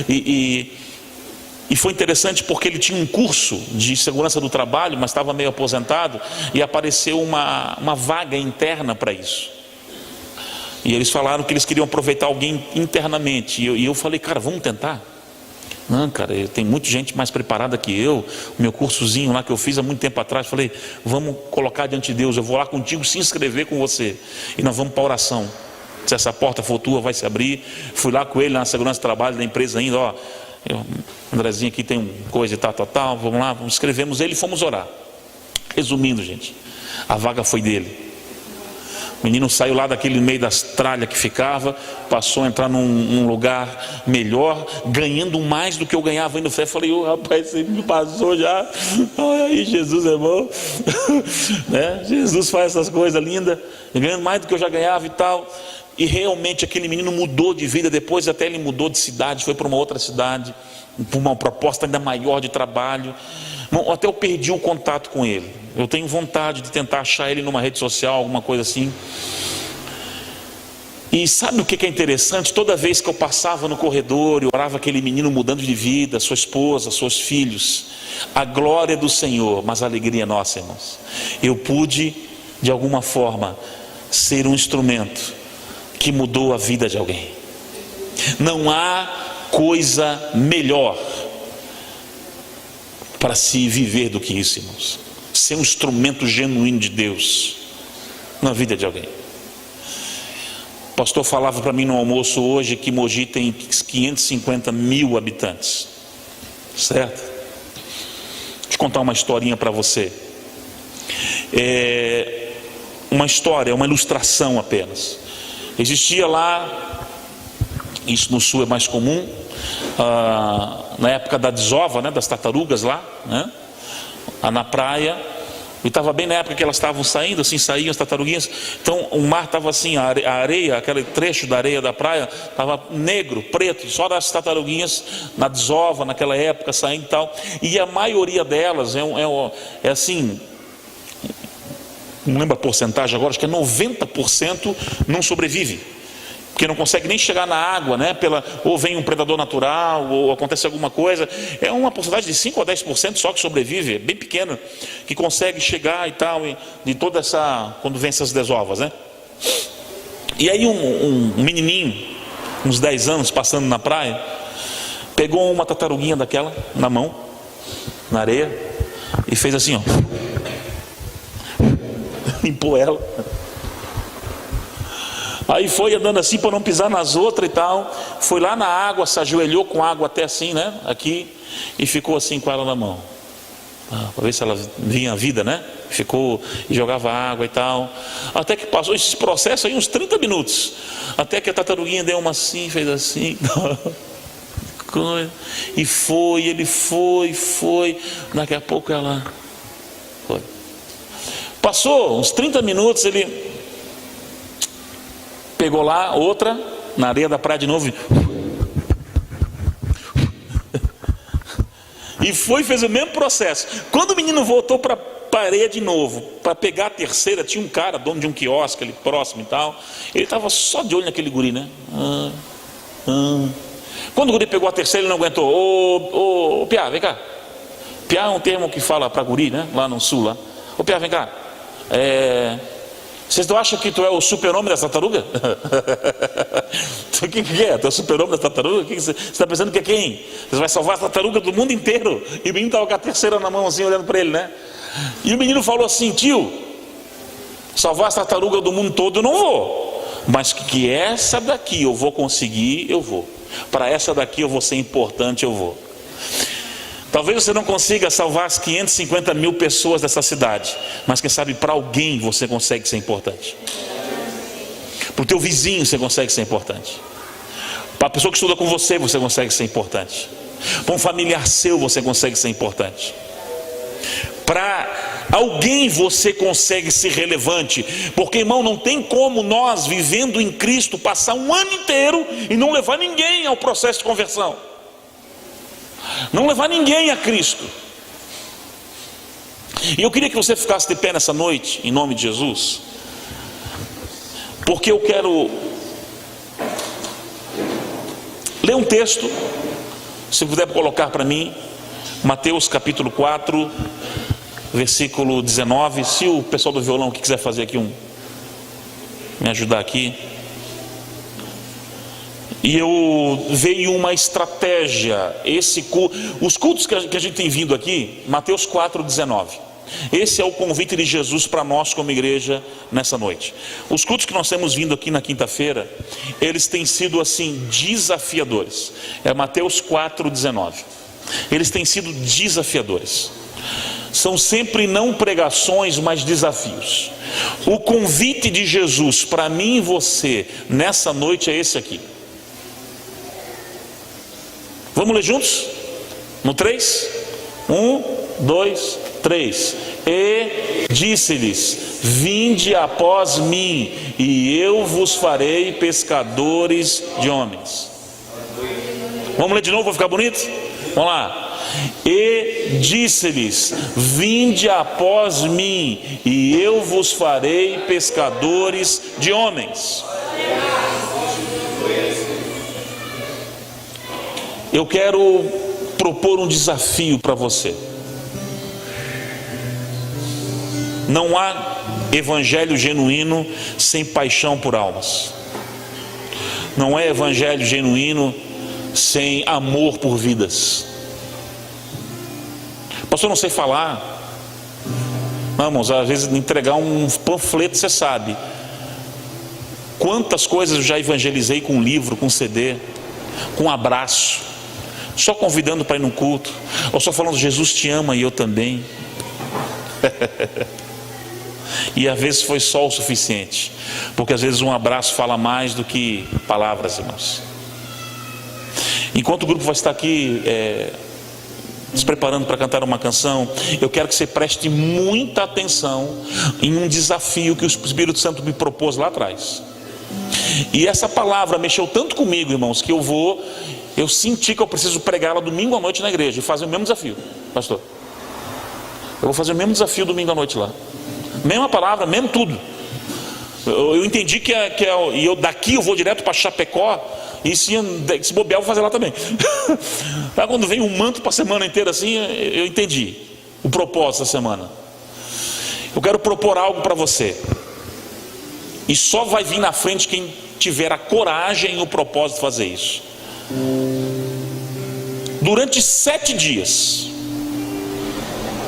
E foi interessante porque ele tinha um curso de segurança do trabalho, mas estava meio aposentado, e apareceu uma vaga interna para isso. E eles falaram que eles queriam aproveitar alguém internamente. E eu falei, cara, vamos tentar? Não, cara, tem muita gente mais preparada que eu. O meu cursozinho lá que eu fiz há muito tempo atrás, falei, vamos colocar diante de Deus. Eu vou lá contigo se inscrever com você. E nós vamos para a oração. Se essa porta for tua, vai se abrir. Fui lá com ele na segurança do trabalho da empresa ainda, ó. Andrezinho aqui tem coisa e tal. Vamos lá, inscrevemos ele e fomos orar. Resumindo, gente, a vaga foi dele. O menino saiu lá daquele meio das tralhas que ficava, passou a entrar num lugar melhor, ganhando mais do que eu ganhava ainda. Eu falei, rapaz, você me passou já. Olha aí, Jesus é bom. Jesus faz essas coisas lindas, ganhando mais do que eu já ganhava e tal. E realmente aquele menino mudou de vida. Depois até ele mudou de cidade, foi para uma outra cidade, por uma proposta ainda maior de trabalho. Até eu perdi o contato com ele. Eu tenho vontade de tentar achar ele numa rede social, alguma coisa assim. E sabe o que é interessante? Toda vez que eu passava no corredor e orava aquele menino mudando de vida, sua esposa, seus filhos, a glória do Senhor, mas a alegria nossa, irmãos. Eu pude, de alguma forma, ser um instrumento que mudou a vida de alguém. Não há coisa melhor para se viver do que isso, irmãos. Ser um instrumento genuíno de Deus na vida de alguém. O pastor falava para mim no almoço hoje que Mogi tem 550 mil habitantes, certo? Deixa eu contar uma historinha para você. Uma história, uma ilustração apenas. Existia lá, isso no sul é mais comum, na época da desova, das tartarugas lá, na praia, e estava bem na época que elas estavam saindo, assim, saíam as tartaruguinhas. Então o mar estava assim, a areia, aquele trecho da areia da praia estava negro, preto, só das tartaruguinhas na desova, naquela época, saindo e tal. E a maioria delas é assim, não lembro a porcentagem agora, acho que é 90% não sobrevive, porque não consegue nem chegar na água, ou vem um predador natural, ou acontece alguma coisa. É uma porcentagem de 5 a 10% só que sobrevive, é bem pequena, que consegue chegar e tal, de toda essa, quando vem essas desovas, E aí um menininho, uns 10 anos, passando na praia, pegou uma tartaruguinha daquela na mão, na areia, e fez assim, ó, limpou ela. Aí foi andando assim para não pisar nas outras e tal. Foi lá na água, se ajoelhou com água até assim, aqui, e ficou assim com ela na mão, para ver se ela vinha a vida, Ficou e jogava água e tal. Até que passou esse processo aí uns 30 minutos. Até que a tartaruguinha deu uma assim, fez assim. E ele foi. Daqui a pouco ela foi. Passou uns 30 minutos, ele pegou lá outra, na areia da praia de novo, e fez o mesmo processo. Quando o menino voltou para a areia de novo, para pegar a terceira, tinha um cara, dono de um quiosque ali próximo e tal, ele estava só de olho naquele guri, Quando o guri pegou a terceira, ele não aguentou. Ô Piá, vem cá. Piá é um termo que fala para guri, lá no sul, lá. Ô Piá, vem cá. Vocês não acham que tu é o super-homem das tartarugas? O que é? Tu é o super-homem das tartarugas? Você está pensando que é quem? Você vai salvar as tartarugas do mundo inteiro. E o menino estava com a terceira na mão assim, olhando para ele, E o menino falou assim, tio, salvar as tartarugas do mundo todo eu não vou, mas que essa daqui eu vou conseguir, eu vou. Para essa daqui eu vou ser importante, eu vou. Talvez você não consiga salvar as 550 mil pessoas dessa cidade, mas quem sabe para alguém você consegue ser importante. Para o teu vizinho você consegue ser importante. Para a pessoa que estuda com você, você consegue ser importante. Para um familiar seu, você consegue ser importante. Para alguém você consegue ser relevante. Porque, irmão, não tem como nós, vivendo em Cristo, passar um ano inteiro e não levar ninguém ao processo de conversão. Não levar ninguém a Cristo. E eu queria que você ficasse de pé nessa noite, em nome de Jesus, porque eu quero ler um texto, se puder colocar para mim, Mateus capítulo 4, versículo 19. Se o pessoal do violão que quiser fazer aqui me ajudar aqui. E eu veio uma estratégia, os cultos que a gente tem vindo aqui, Mateus 4, 19. Esse é o convite de Jesus para nós como igreja nessa noite. Os cultos que nós temos vindo aqui na quinta-feira, eles têm sido assim desafiadores. É Mateus 4, 19. Eles têm sido desafiadores. São sempre não pregações, mas desafios. O convite de Jesus para mim e você nessa noite é esse aqui. Vamos ler juntos? No 3? 1, 2, 3. E disse-lhes: vinde após mim, e eu vos farei pescadores de homens. Vamos ler de novo, vai ficar bonito? Vamos lá. E disse-lhes: vinde após mim, e eu vos farei pescadores de homens. Eu quero propor um desafio para você. Não há evangelho genuíno sem paixão por almas. Não é evangelho genuíno sem amor por vidas. Pastor, não sei falar. Vamos, às vezes entregar um panfleto, você sabe. Quantas coisas eu já evangelizei com livro, com CD, com abraço, só convidando para ir no culto, ou só falando Jesus te ama e eu também. E às vezes foi só o suficiente, porque às vezes um abraço fala mais do que palavras, irmãos. Enquanto o grupo vai estar aqui se preparando para cantar uma canção, eu quero que você preste muita atenção em um desafio que o Espírito Santo me propôs lá atrás. E essa palavra mexeu tanto comigo, irmãos, que eu senti que eu preciso pregá-la domingo à noite na igreja e fazer o mesmo desafio, pastor. Eu vou fazer o mesmo desafio domingo à noite lá. Mesma palavra, mesmo tudo. Eu entendi e eu daqui eu vou direto para Chapecó. E se bobear eu vou fazer lá também. Quando vem um manto para a semana inteira assim, eu entendi o propósito da semana. Eu quero propor algo para você. E só vai vir na frente quem tiver a coragem e o propósito de fazer isso. Durante 7 dias,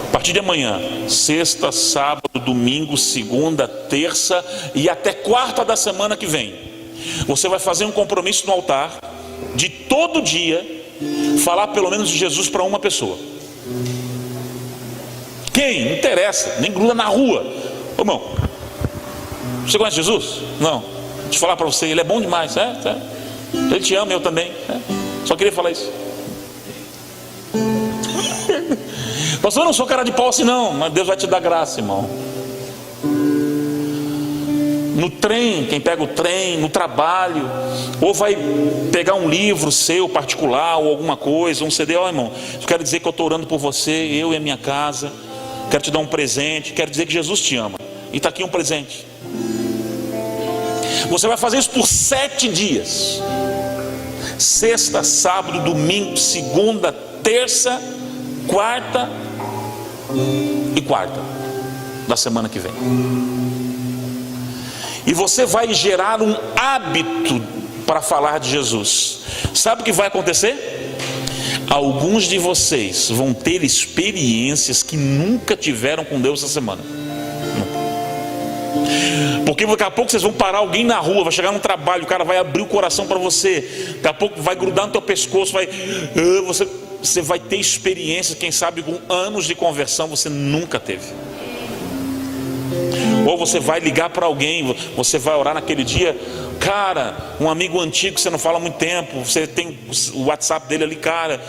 a partir de amanhã, sexta, sábado, domingo, segunda, terça e até quarta da semana que vem, você vai fazer um compromisso no altar de todo dia falar pelo menos de Jesus para uma pessoa. Quem? Não interessa, nem gruda na rua. Ô irmão, você conhece Jesus? Não. Deixa eu falar para você, ele é bom demais, ele te ama, eu também. Só queria falar isso. Pastor, eu não sou cara de pau assim não, mas Deus vai te dar graça, irmão. No trem, quem pega o trem, no trabalho, ou vai pegar um livro seu particular, ou alguma coisa, um CD, irmão, eu quero dizer que eu estou orando por você, eu e a minha casa, quero te dar um presente, quero dizer que Jesus te ama, e está aqui um presente. Você vai fazer isso por 7 dias, sexta, sábado, domingo, segunda, terça, quarta e quarta da semana que vem. E você vai gerar um hábito para falar de Jesus. Sabe o que vai acontecer? Alguns de vocês vão ter experiências que nunca tiveram com Deus essa semana. Porque daqui a pouco vocês vão parar alguém na rua, vai chegar no trabalho, o cara vai abrir o coração para você, daqui a pouco vai grudar no teu pescoço, você vai ter experiências, quem sabe com anos de conversão você nunca teve. Ou você vai ligar para alguém, você vai orar naquele dia. Cara, um amigo antigo que você não fala há muito tempo, você tem o WhatsApp dele ali, cara,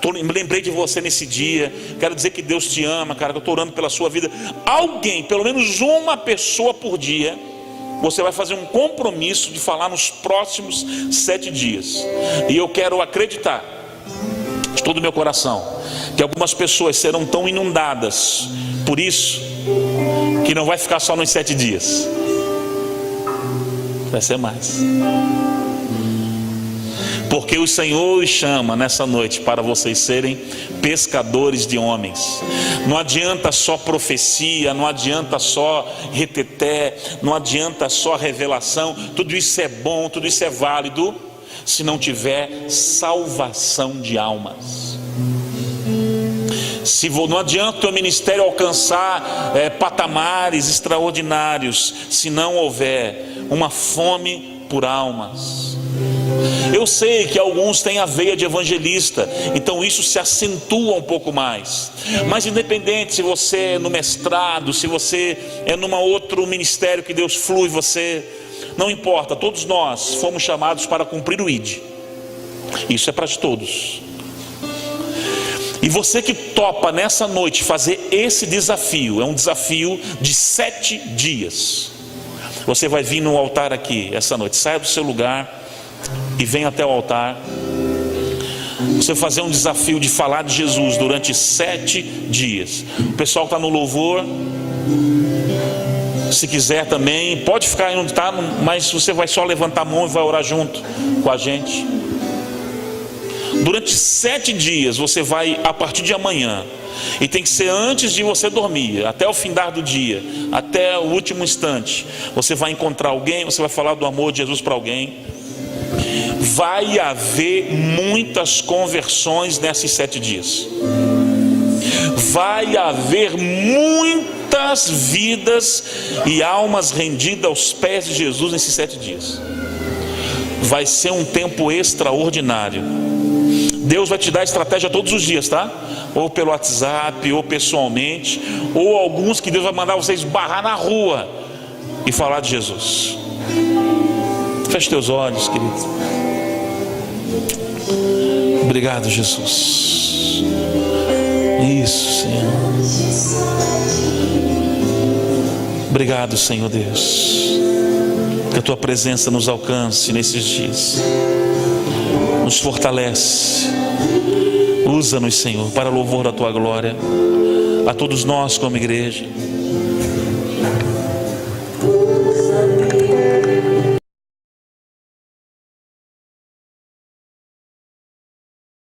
me lembrei de você nesse dia, quero dizer que Deus te ama, cara, que eu estou orando pela sua vida. Alguém, pelo menos uma pessoa por dia, você vai fazer um compromisso de falar nos próximos 7 dias. E eu quero acreditar de todo o meu coração que algumas pessoas serão tão inundadas por isso, que não vai ficar só nos 7 dias, vai ser mais. Porque o Senhor os chama nessa noite para vocês serem pescadores de homens. Não adianta só profecia, não adianta só reteté, não adianta só revelação. Tudo isso é bom, tudo isso é válido, se não tiver salvação de almas. Não adianta o teu ministério alcançar patamares extraordinários, se não houver uma fome por almas. Eu sei que alguns têm a veia de evangelista, então isso se acentua um pouco mais. Mas independente se você é no mestrado, se você é num outro ministério que Deus flui você, não importa, todos nós fomos chamados para cumprir o ID. Isso é para todos. E você que topa nessa noite fazer esse desafio, é um desafio de 7 dias. Você vai vir no altar aqui essa noite, saia do seu lugar e venha até o altar. Você fazer um desafio de falar de Jesus durante 7 dias. O pessoal está no louvor, se quiser também, pode ficar aí onde está, mas você vai só levantar a mão e vai orar junto com a gente. Durante 7 dias você vai, a partir de amanhã, e tem que ser antes de você dormir, até o findar do dia, até o último instante, você vai encontrar alguém, você vai falar do amor de Jesus para alguém. Vai haver muitas conversões nesses 7 dias. Vai haver muitas vidas e almas rendidas aos pés de Jesus nesses 7 dias. Vai ser um tempo extraordinário. Deus vai te dar estratégia todos os dias, tá? Ou pelo WhatsApp, ou pessoalmente, ou alguns que Deus vai mandar vocês barrar na rua e falar de Jesus. Feche teus olhos, querido. Obrigado, Jesus. Isso, Senhor. Obrigado, Senhor Deus. Que a tua presença nos alcance nesses dias. Nos fortalece. Usa-nos, Senhor, para louvor da tua glória. A todos nós como igreja.